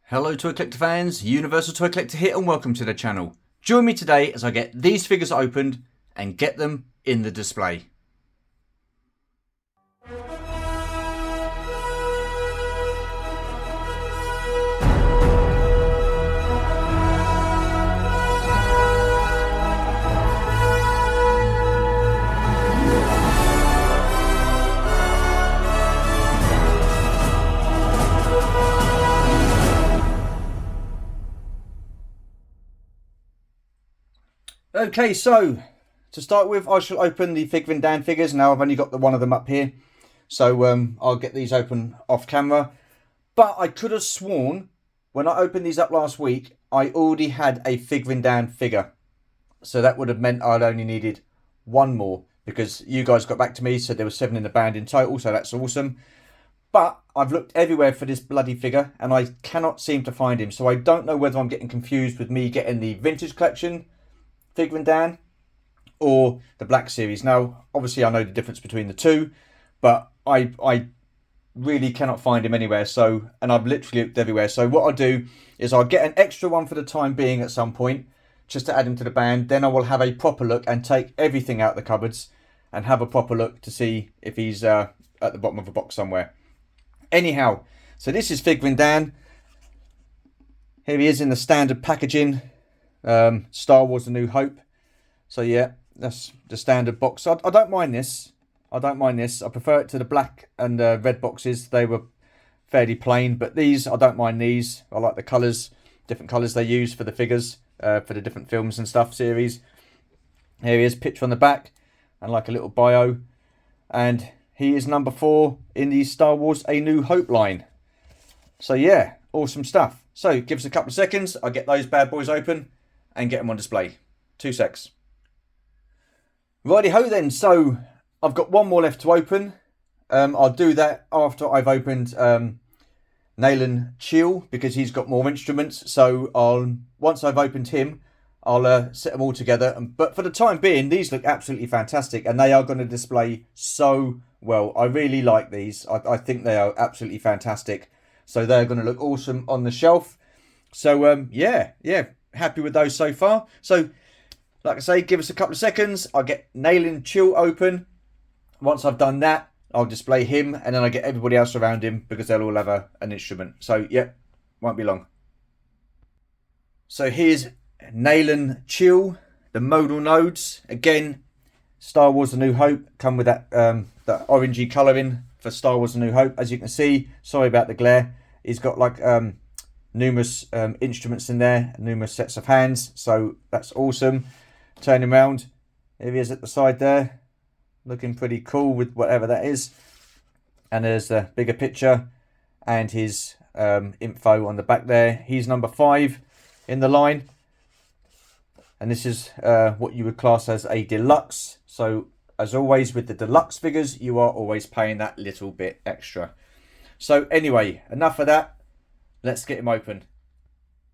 Hello Toy Collector fans, Universal Toy Collector here and welcome to the channel. Join me today as I get these figures opened and get them in the display. Okay, so to start with, I shall open the Figrin D'an figures. Now I've only got the one of them up here, so I'll get these open off camera. But I could have sworn when I opened these up last week, I already had a Figrin D'an figure. So that would have meant I'd only needed one more because you guys got back to me, said there were 7 in the band in total, so that's awesome. But I've looked everywhere for this bloody figure and I cannot seem to find him. So I don't know whether I'm getting confused with me getting the vintage collection Figrin D'an or the Black Series. Now, obviously I know the difference between the two, but I really cannot find him anywhere. So, and I've literally looked everywhere. So what I'll do is I'll get an extra one for the time being at some point, just to add him to the band. Then I will have a proper look and take everything out of the cupboards and have a proper look to see if he's at the bottom of a box somewhere. Anyhow, so this is Figrin D'an. Here he is in the standard packaging. Star Wars A New Hope. So yeah, that's the standard box. I don't mind this. I don't mind this. I prefer it to the black and red boxes. They were fairly plain, but these, I don't mind these. I like the colours, different colours they use for the figures, for the different films and stuff series. Here he is, picture on the back, and like a little bio. And he is number 4 in the Star Wars A New Hope line. So yeah, awesome stuff. So give us a couple of seconds. I'll get those bad boys open and get them on display. 2 secs. Righty ho then, so I've got one more left to open. I'll do that after I've opened Nayland Chill, because he's got more instruments. So once I've opened him, I'll set them all together. But for the time being, these look absolutely fantastic and they are going to display so well. I really like these. I think they are absolutely fantastic. So they're going to look awesome on the shelf. So yeah. Happy with those so far. So like I say, give us a couple of seconds. I'll get Nayland Chill open. Once I've done that, I'll display him and then I get everybody else around him because they'll all have an instrument. So yeah, won't be long. So here's Nayland Chill, the Modal Nodes. Again, Star Wars A New Hope, come with that that orangey colouring for Star Wars A New Hope. As you can see, sorry about the glare, he's got like numerous instruments in there, numerous sets of hands, so that's awesome. Turn him around, here he is at the side there, looking pretty cool with whatever that is. And there's the bigger picture and his info on the back there. He's number 5 in the line, and this is what you would class as a deluxe. So as always with the deluxe figures, you are always paying that little bit extra. So anyway, enough of that. Let's get him open.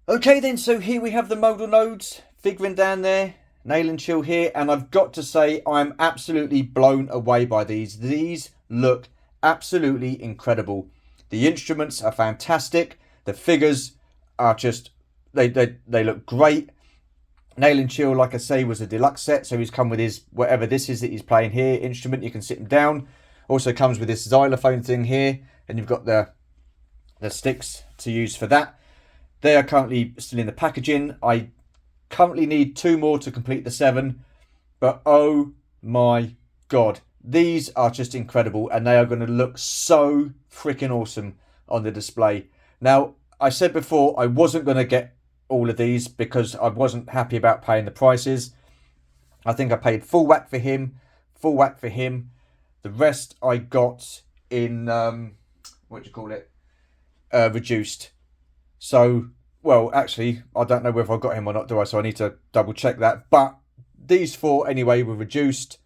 Okay then, so here we have the Modal Nodes, Figrin D'an there, Nayland Chill here, and I've got to say I'm absolutely blown away by these. These look absolutely incredible. The instruments are fantastic. The figures are just, they look great. Nayland Chill, like I say, was a deluxe set, so he's come with his, whatever this is that he's playing here, instrument. You can sit him down. Also comes with this xylophone thing here, and you've got the sticks to use for that. They are currently still in the packaging. I currently need 2 more to complete the 7, but oh my god, these are just incredible and they are going to look so freaking awesome on the display. Now, I said before I wasn't going to get all of these because I wasn't happy about paying the prices. I think I paid full whack for him, the rest I got in what do you call it, reduced. So, well, actually, I don't know whether I got him or not, do I? So I need to double check that. But these 4 anyway were reduced.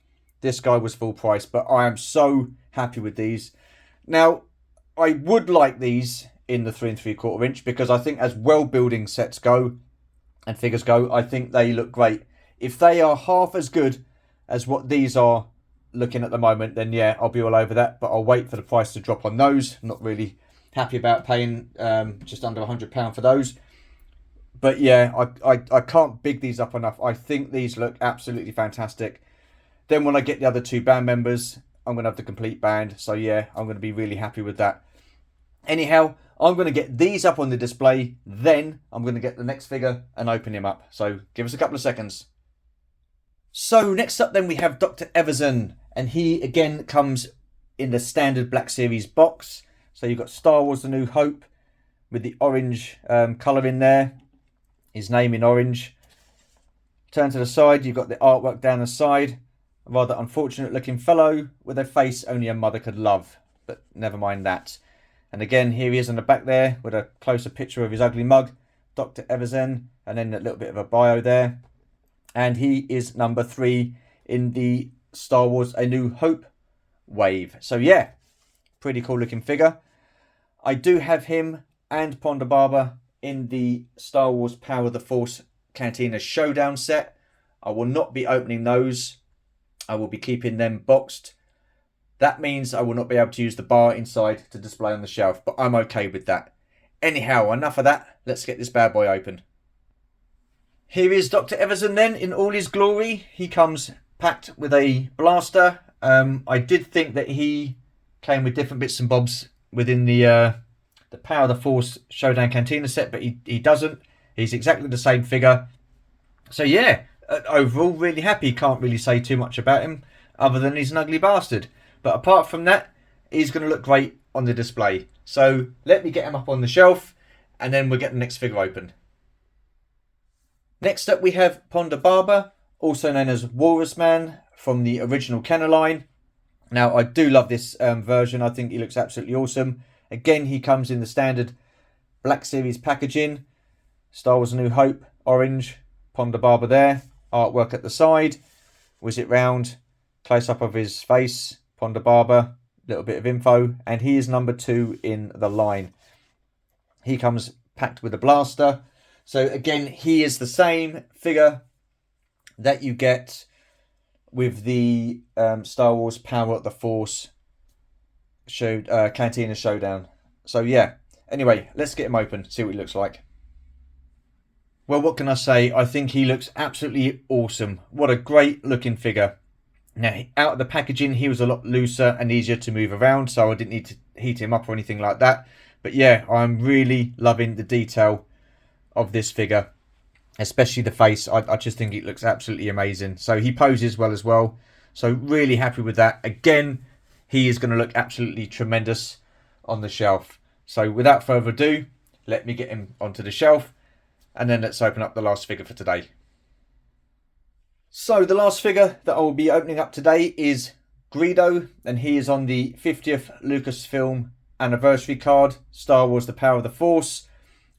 This guy was full price, but I am so happy with these. Now, I would like these in the 3 3/4 inch because I think as well building sets go and figures go, I think they look great. If they are half as good as what these are looking at the moment, then yeah, I'll be all over that. But I'll wait for the price to drop on those. I'm not really happy about paying just under £100 for those. But yeah, I can't big these up enough. I think these look absolutely fantastic. Then when I get the other two band members, I'm going to have the complete band. So yeah, I'm going to be really happy with that. Anyhow, I'm going to get these up on the display. Then I'm going to get the next figure and open him up. So give us a couple of seconds. So next up then we have Dr. Everson. And he again comes in the standard Black Series box. So you've got Star Wars The New Hope with the orange colour in there. His name in orange. Turn to the side, you've got the artwork down the side. A rather unfortunate looking fellow with a face only a mother could love. But never mind that. And again, here he is on the back there with a closer picture of his ugly mug. Dr. Everson. And then a little bit of a bio there. And he is number 3 in the Star Wars A New Hope wave. So yeah, pretty cool looking figure. I do have him and Ponda Baba in the Star Wars Power of the Force Cantina Showdown set. I will not be opening those. I will be keeping them boxed. That means I will not be able to use the bar inside to display on the shelf, but I'm okay with that. Anyhow, enough of that. Let's get this bad boy open. Here is Dr. Everson then in all his glory. He comes packed with a blaster. I did think that he came with different bits and bobs within the Power of the Force Showdown Cantina set, but he doesn't. He's exactly the same figure. So yeah, overall really happy. Can't really say too much about him other than he's an ugly bastard. But apart from that, he's going to look great on the display. So let me get him up on the shelf and then we'll get the next figure open. Next up we have Ponda Baba, also known as Walrus Man from the original Kenner line. Now I do love this version. I think he looks absolutely awesome. Again, he comes in the standard Black Series packaging. Star Wars A New Hope, orange. Ponda Baba there. Artwork at the side. Whiz it round. Close up of his face. Ponda Baba. Little bit of info. And he is number 2 in the line. He comes packed with a blaster. So again, he is the same figure that you get with the Star Wars Power of the Force Cantina Showdown. So yeah, anyway, let's get him open, see what he looks like. Well, what can I say? I think he looks absolutely awesome. What a great looking figure. Now, out of the packaging, he was a lot looser and easier to move around, so I didn't need to heat him up or anything like that. But yeah, I'm really loving the detail of this figure, especially the face. I just think it looks absolutely amazing. So he poses well as well. So really happy with that. Again, he is going to look absolutely tremendous on the shelf. So without further ado, let me get him onto the shelf and then let's open up the last figure for today. So the last figure that I will be opening up today is Greedo, and he is on the 50th Lucasfilm anniversary card, Star Wars The Power of the Force.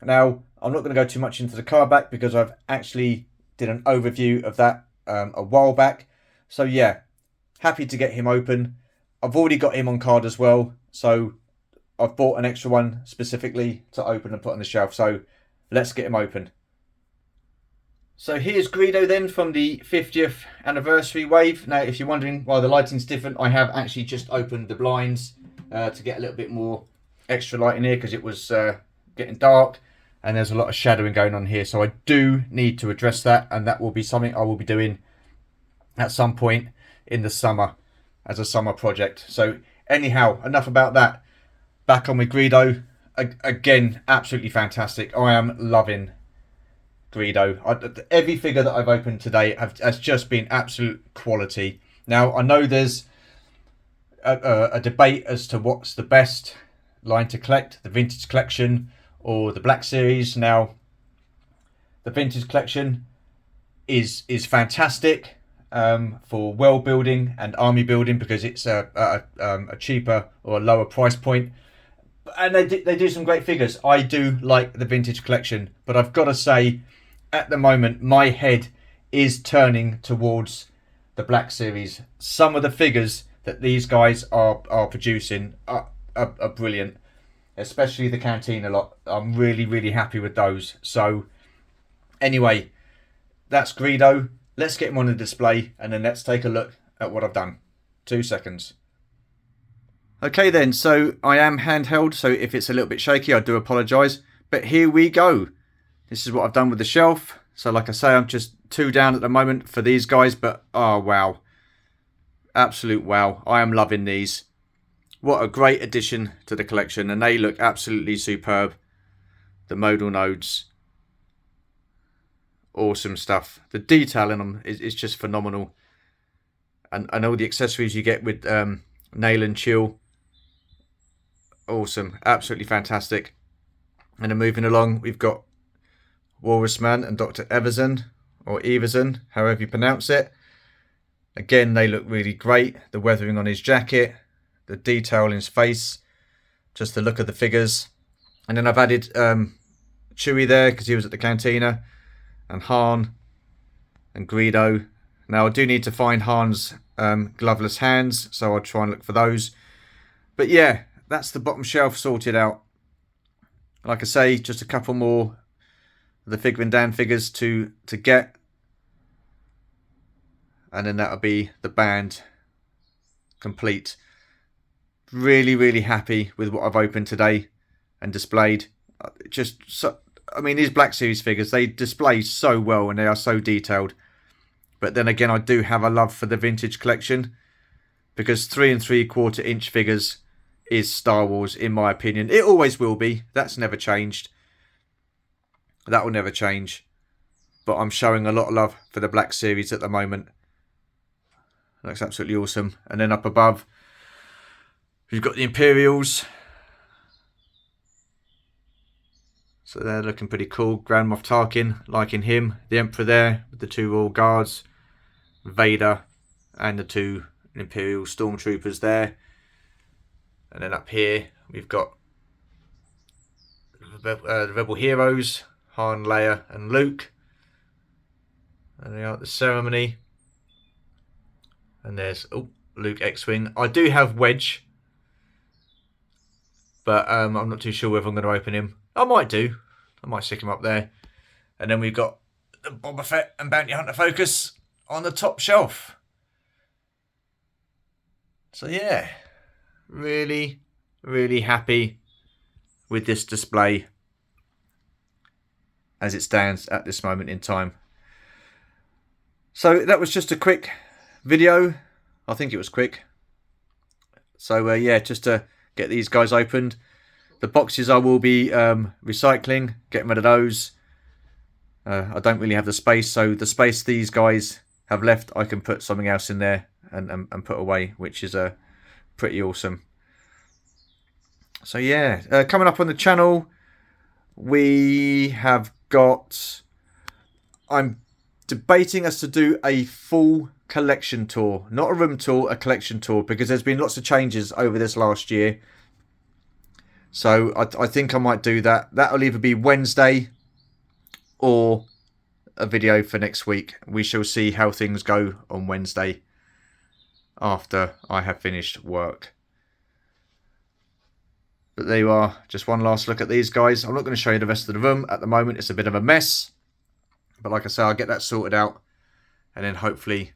Now, I'm not going to go too much into the card back because I've actually did an overview of that a while back. So yeah, happy to get him open. I've already got him on card as well, so I've bought an extra one specifically to open and put on the shelf. So let's get him open. So here's Greedo then from the 50th anniversary wave. Now, if you're wondering why the lighting's different, I have actually just opened the blinds to get a little bit more extra light in here because it was getting dark and there's a lot of shadowing going on here. So I do need to address that, and that will be something I will be doing at some point in the summer as a summer project. So anyhow, enough about that. Back on with Greedo. Again, absolutely fantastic. I am loving Greedo. Every figure that I've opened today has just been absolute quality. Now, I know there's a debate as to what's the best line to collect, the Vintage Collection or the Black Series. Now, the Vintage Collection is fantastic for world building and army building because it's a cheaper or a lower price point. And they do some great figures. I do like the Vintage Collection, but I've got to say, at the moment, my head is turning towards the Black Series. Some of the figures that these guys are producing are brilliant, especially the Cantina lot. I'm really happy with those. So anyway, that's Greedo. Let's get him on the display and then let's take a look at what I've done. 2 seconds. Okay then, so I am handheld, so if it's a little bit shaky, I do apologise. But here we go. This is what I've done with the shelf. So like I say, I'm just 2 down at the moment for these guys, but oh wow. Absolute wow. I am loving these. What a great addition to the collection, and they look absolutely superb. The Modal Nodes. Awesome stuff. The detail in them is just phenomenal. And all the accessories you get with Nail and Chill. Awesome. Absolutely fantastic. And then moving along, we've got Walrus Man and Dr. Everson, or Everson, however you pronounce it. Again, they look really great. The weathering on his jacket, the detail in his face, just the look of the figures. And then I've added Chewie there because he was at the cantina, and Han and Greedo. Now I do need to find Han's gloveless hands, so I'll try and look for those. But yeah, that's the bottom shelf sorted out. Like I say, just a couple more of the Figrin D'an figures to get. And then that'll be the band complete. Really, really happy with what I've opened today and displayed. Just so, I mean, these Black Series figures, they display so well and they are so detailed. But then again, I do have a love for the vintage collection, because 3 3/4 inch figures is Star Wars, in my opinion. It always will be. That's never changed. That will never change. But I'm showing a lot of love for the Black Series at the moment. Looks absolutely awesome. And then up above, we've got the Imperials. So they're looking pretty cool. Grand Moff Tarkin, liking him. The Emperor there with the 2 Royal Guards. Vader and the 2 Imperial Stormtroopers there. And then up here, we've got the Rebel Heroes, Han, Leia and Luke. And they are at the ceremony. And there's Luke X-Wing. I do have Wedge, but I'm not too sure whether I'm going to open him. I might do. I might stick him up there. And then we've got the Boba Fett and Bounty Hunter Focus on the top shelf. So yeah, really, really happy with this display as it stands at this moment in time. So that was just a quick video. I think it was quick. So yeah, just to get these guys opened. The boxes I will be recycling, getting rid of those. I don't really have the space, so the space these guys have left, I can put something else in there and put away, which is pretty awesome. So yeah, coming up on the channel, we have got, I'm debating as to do a full collection tour, not a room tour, a collection tour, because there's been lots of changes over this last year. So I think I might do that. That'll either be Wednesday or a video for next week. We shall see how things go on Wednesday after I have finished work. But there you are. Just one last look at these guys. I'm not going to show you the rest of the room. At the moment, it's a bit of a mess. But like I say, I'll get that sorted out. And then hopefully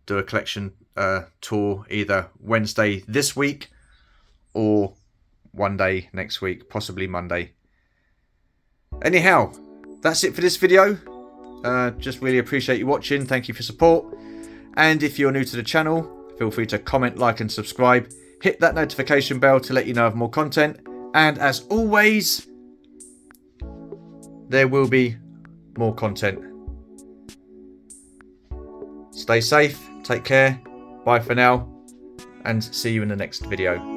do a collection tour either Wednesday this week or one day next week, possibly Monday. Anyhow, that's it for this video. Just really appreciate you watching. Thank you for support. And if you're new to the channel, feel free to comment, like and subscribe. Hit that notification bell to let you know of more content. And as always, there will be more content. Stay safe, take care, bye for now, and see you in the next video.